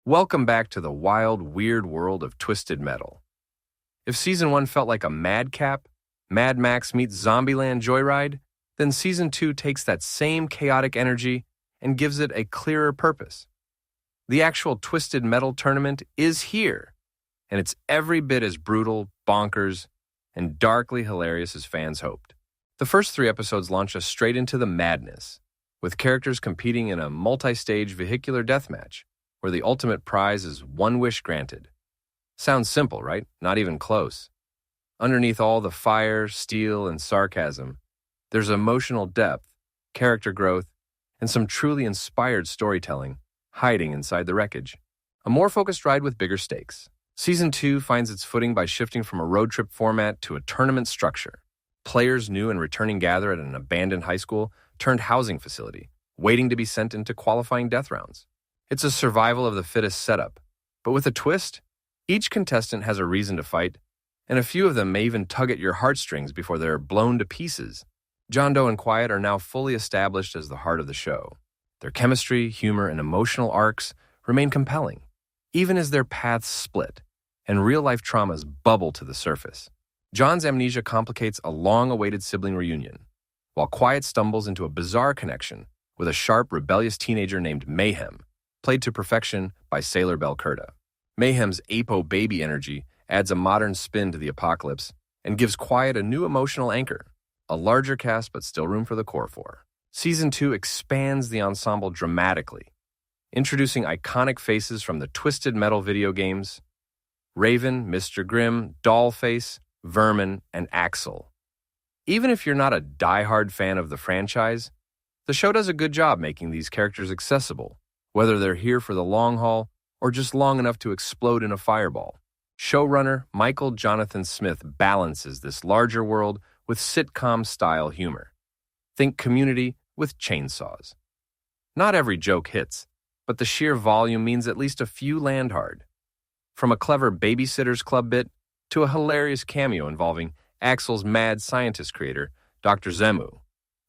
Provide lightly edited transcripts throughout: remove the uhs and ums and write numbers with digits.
Welcome back to the wild, weird world of Twisted Metal. If Season 1 felt like a madcap, Mad Max meets Zombieland Joyride, then Season 2 takes that same chaotic energy and gives it a clearer purpose. The actual Twisted Metal tournament is here, and it's every bit as brutal, bonkers, and darkly hilarious as fans hoped. The first 3 episodes launch us straight into the madness, with characters competing in a multi-stage vehicular deathmatch, where the ultimate prize is one wish granted. Sounds simple, right? Not even close. Underneath all the fire, steel, and sarcasm, there's emotional depth, character growth, and some truly inspired storytelling hiding inside the wreckage. A more focused ride with bigger stakes. Season 2 finds its footing by shifting from a road trip format to a tournament structure. Players new and returning gather at an abandoned high school turned housing facility, waiting to be sent into qualifying death rounds. It's a survival of the fittest setup, but with a twist. Each contestant has a reason to fight, and a few of them may even tug at your heartstrings before they're blown to pieces. John Doe and Quiet are now fully established as the heart of the show. Their chemistry, humor, and emotional arcs remain compelling, even as their paths split and real-life traumas bubble to the surface. John's amnesia complicates a long-awaited sibling reunion, while Quiet stumbles into a bizarre connection with a sharp, rebellious teenager named Mayhem, played to perfection by Sailor Belcurda. Mayhem's apo baby energy adds a modern spin to the apocalypse and gives Quiet a new emotional anchor, a larger cast but still room for the core four. Season 2 expands the ensemble dramatically, introducing iconic faces from the Twisted Metal video games: Raven, Mr. Grimm, Dollface, Vermin, and Axel. Even if you're not a die-hard fan of the franchise, the show does a good job making these characters accessible, whether they're here for the long haul or just long enough to explode in a fireball. Showrunner Michael Jonathan Smith balances this larger world with sitcom-style humor. Think Community with chainsaws. Not every joke hits, but the sheer volume means at least a few land hard. From a clever Babysitter's Club bit to a hilarious cameo involving Axel's mad scientist creator, Dr. Zemu,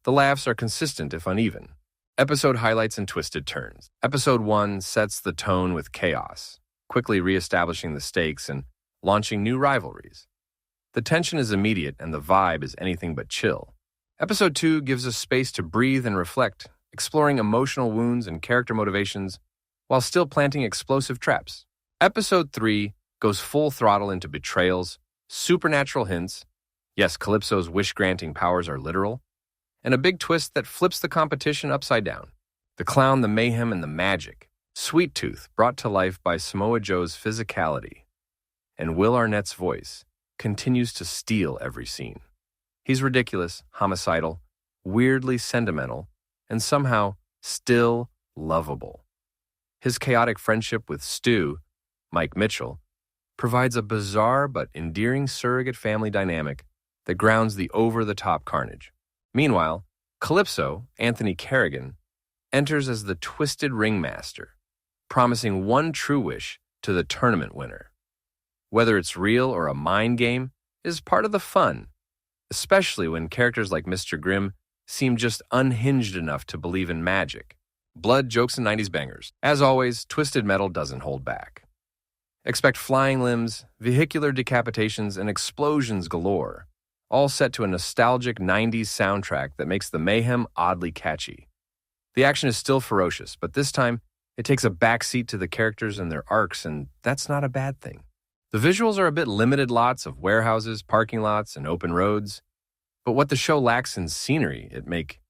the laughs are consistent if uneven. Episode highlights and twisted turns. Episode 1 sets the tone with chaos, quickly reestablishing the stakes and launching new rivalries. The tension is immediate and the vibe is anything but chill. Episode 2 gives us space to breathe and reflect, exploring emotional wounds and character motivations while still planting explosive traps. Episode 3 goes full throttle into betrayals, supernatural hints, yes, Calypso's wish-granting powers are literal, and a big twist that flips the competition upside down. The clown, the mayhem, and the magic. Sweet Tooth brought to life by Samoa Joe's physicality. And Will Arnett's voice continues to steal every scene. He's ridiculous, homicidal, weirdly sentimental, and somehow still lovable. His chaotic friendship with Stu, Mike Mitchell, provides a bizarre but endearing surrogate family dynamic that grounds the over-the-top Carnage. Meanwhile, Calypso, Anthony Carrigan, enters as the twisted ringmaster, promising one true wish to the tournament winner. Whether it's real or a mind game is part of the fun, especially when characters like Mr. Grimm seem just unhinged enough to believe in magic. Blood, jokes, and 90s bangers. As always, Twisted Metal doesn't hold back. Expect flying limbs, vehicular decapitations, and explosions galore, all set to a nostalgic 90s soundtrack that makes the mayhem oddly catchy. The action is still ferocious, but this time, it takes a backseat to the characters and their arcs, and that's not a bad thing. The visuals are a bit limited, lots of warehouses, parking lots, and open roads, but what the show lacks in scenery, it make